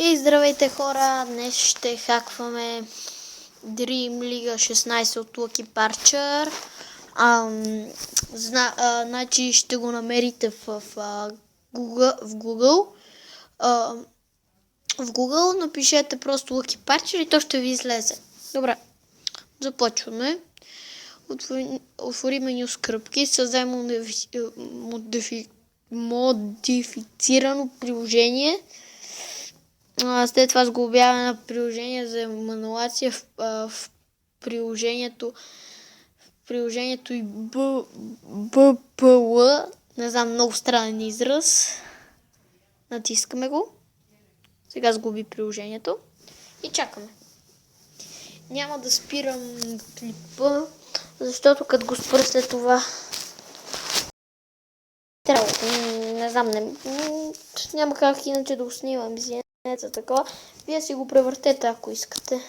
И здравейте хора, днес ще хакваме Dream League 16 от Lucky Parcher. Значи ще го намерите в Google. В Google напишете просто Lucky Parcher и то ще ви излезе. Добре, започваме. Отворим меню скръпки, създадем модифицирано приложение. След това сглобяване на приложение за манипулация в приложението и BPL. Не знам, много странен израз. Натискаме го. Сега сглоби приложението и чакаме. Няма да спирам клипа, защото като го спра след това не знам, няма как иначе да го снимам. Извинете такова. Вие си го превъртете, ако искате.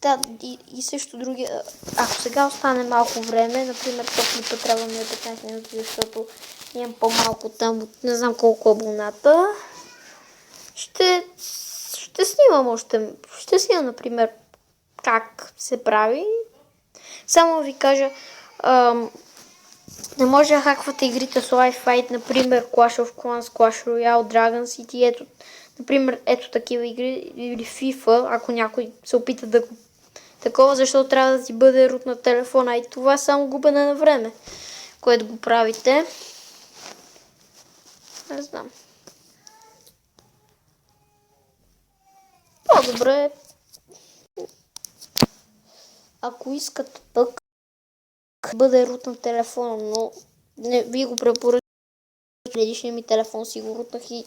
Да, и също други. Ако сега остане малко време, например, то клипа трябва да ми е 15 минути, защото имам по-малко там, не знам колко абоната. Ще снимам още. Ще снимам, например, как се прави. Само ви кажа, не може да хаквате игрите с Live Fight, например Clash of Clans, Clash Royale, Dragon City, ето такива игри, или FIFA, ако някой се опита да го такова, защото трябва да си бъде рут на телефона и това е само губене на време, което го правите. Не знам. По-добре, ако искате пък бъде рут на телефона, но не ви го препоръчвам. Предишния ми телефон си го рутнах и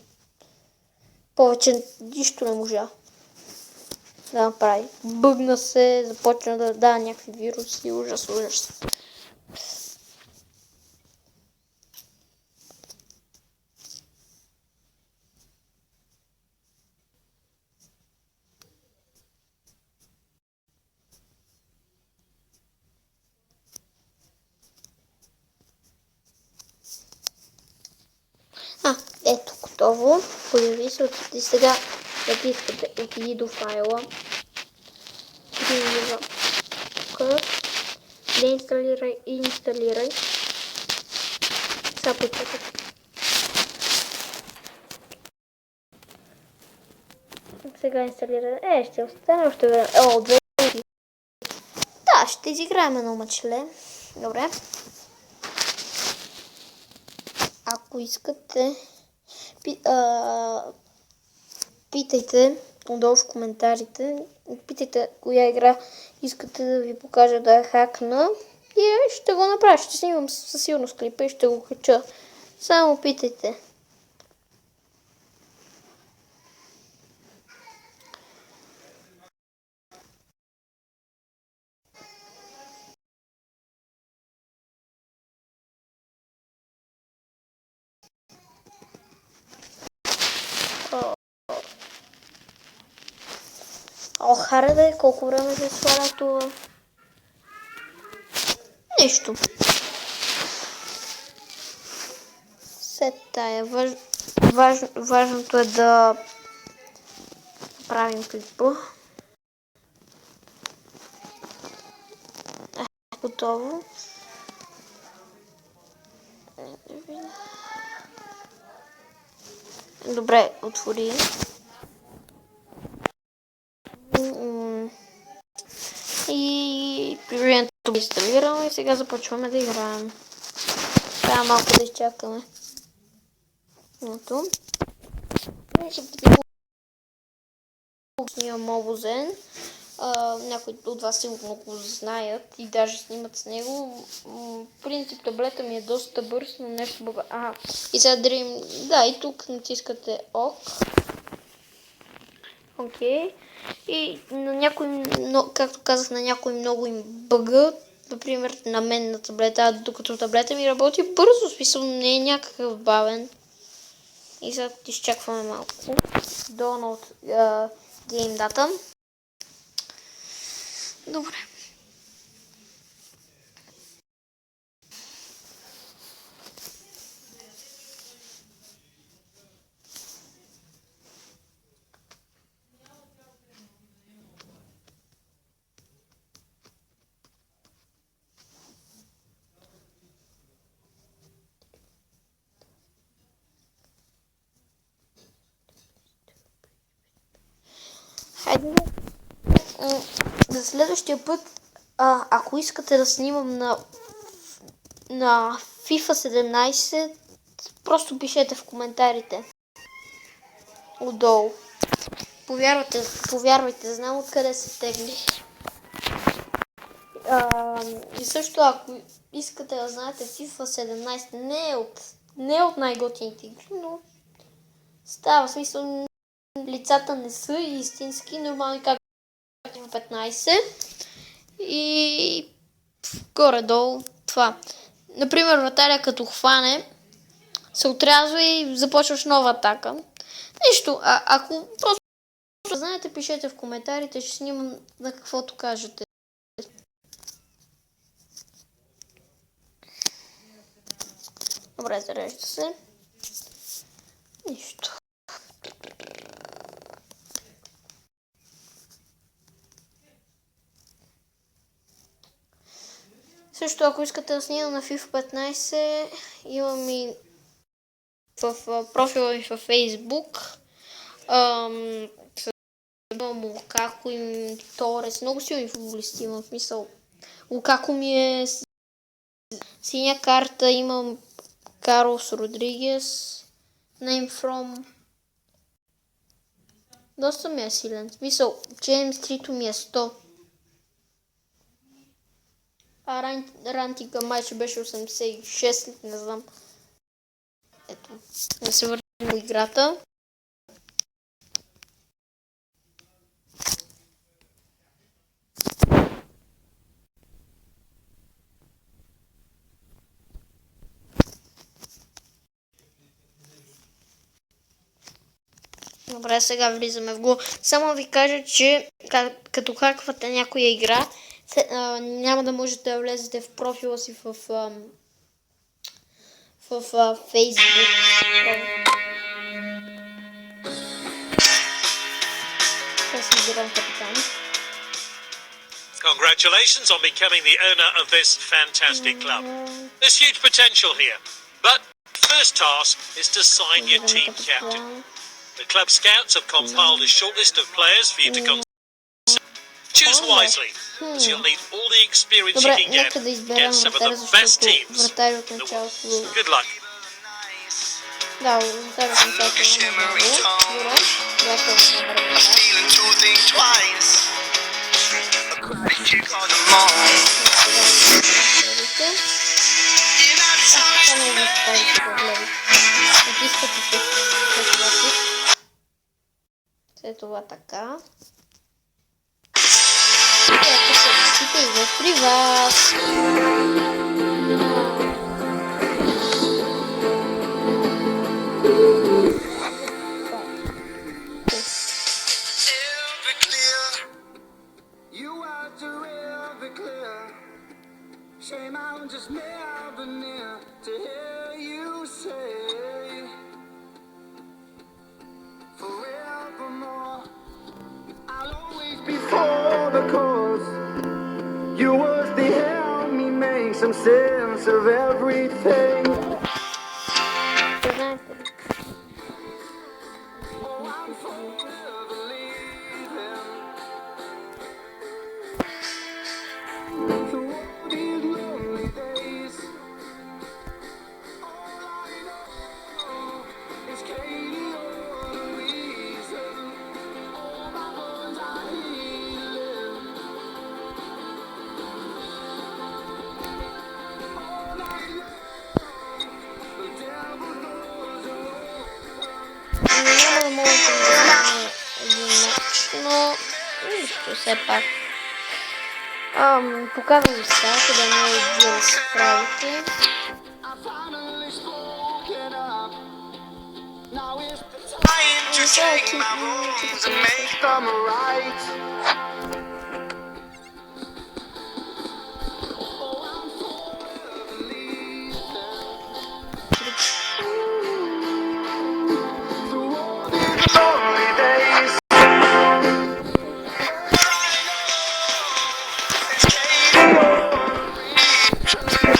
повече нищо не можа да направи. Бъгна се, започна да дава някакви вируси, ужас. Ето, готово. Появи се и сега, ако искате, отиди до файла. Деинсталирай и инсталирай. Сега почекайте. Сега инсталирай. Ще остане още време. Да, ще изиграем едно мъчле. Добре. Ако искате, питайте отдолу в коментарите. Питайте коя игра искате да ви покажа да е хакна и ще го направя. Ще снимам със сигурност клипа и ще го кача. Само питайте. Харе да е, колко време се сваля това? Нищо. След тая. Важното е да правим клипа. Готово. Добре, отвори. И приложението го инсталираме и сега започваме да играем. Трябва малко да изчакаме. Ето. Снимам Mobile. Някои от вас сигурно го знаят и даже снимат с него. В принцип таблета ми е доста бърз, но нещо бъга. И сега Dream. Да, и тук натискате ОК. Окей. И на някой, както казах, на някой много им бъга. Например, на мен на таблета, докато таблета ми работи бързо, смисъл не е някакъв бавен. И сега изчакваме малко. Download Game Data. Добре. Хайде за следващия път, ако искате да снимам на FIFA 17, просто пишете в коментарите отдолу. Повярвайте, знам откъде се тегли. И също, ако искате да знаете, FIFA 17 не е от най-готините игри, но става смисъл, лицата не са истински, нормални както в 15 и горе-долу това. Например, вратаря като хване, се отрязва и започваш нова атака. Нищо, ако просто знаете, пишете в коментарите, ще снимам на каквото кажете. Добре, зарежда се. Нищо. Също, ако искате да снимам на FIFA 15, имам и в профила ми във Facebook. Имам Лукако и Торес. Много силни футболисти имам, в мисъл. Лукако ми е синя карта, имам Карлос Родригес. Name from. Доста ми е силен. В смисъл, Джеймс 3 ми е 100. Рантига майче беше 86, не знам. Ето, да се върнем до играта. Добре, сега влизаме в гол. Само ви кажа, че като хаквате някоя игра, няма да можете да влезете в профила си в Facebook. Аз избирам капитан. Congratulations on becoming the owner of this fantastic club. There's huge potential here, but the first task is to sign your team captain. The club scouts have compiled a short list of players for you to consider. Choose wisely, as you'll need all the experience you can get against some of the best teams in the world. Good luck. Да, вратарят от началото. След това така. Ето се идва при вас. Shame I'm just never near to hear you say forevermore I'll always be for the cause. You was the help me make some sense of everything. Oh, I'm forever leaving. Но нищо, все пак. Показвам ви сега, къде не е вие да се правите.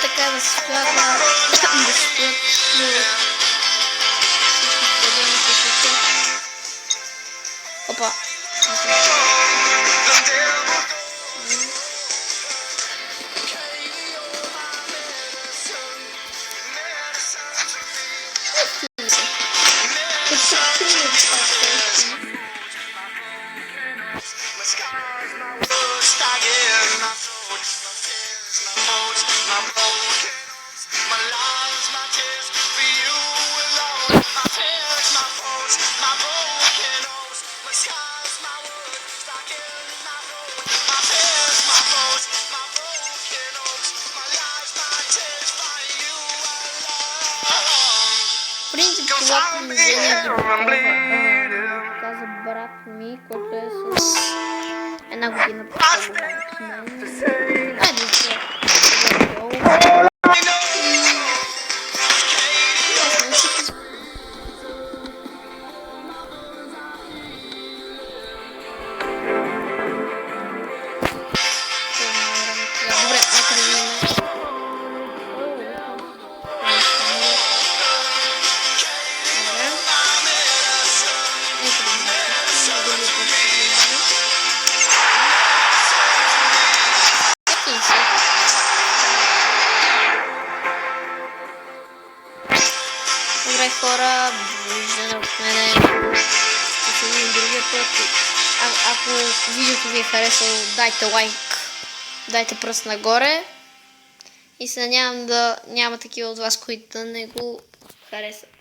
Така да се стоят да стоят Опа. принцип това приложение каза брат ми, който е с една година по-голям от мен. Айде се. Добре, нека да видим. Добре, хора, виждане от мене. Ще се видим другия път. Ако видеото ви е харесало, дайте лайк, дайте пръст нагоре. И се надявам да няма такива от вас, които да не го харесат.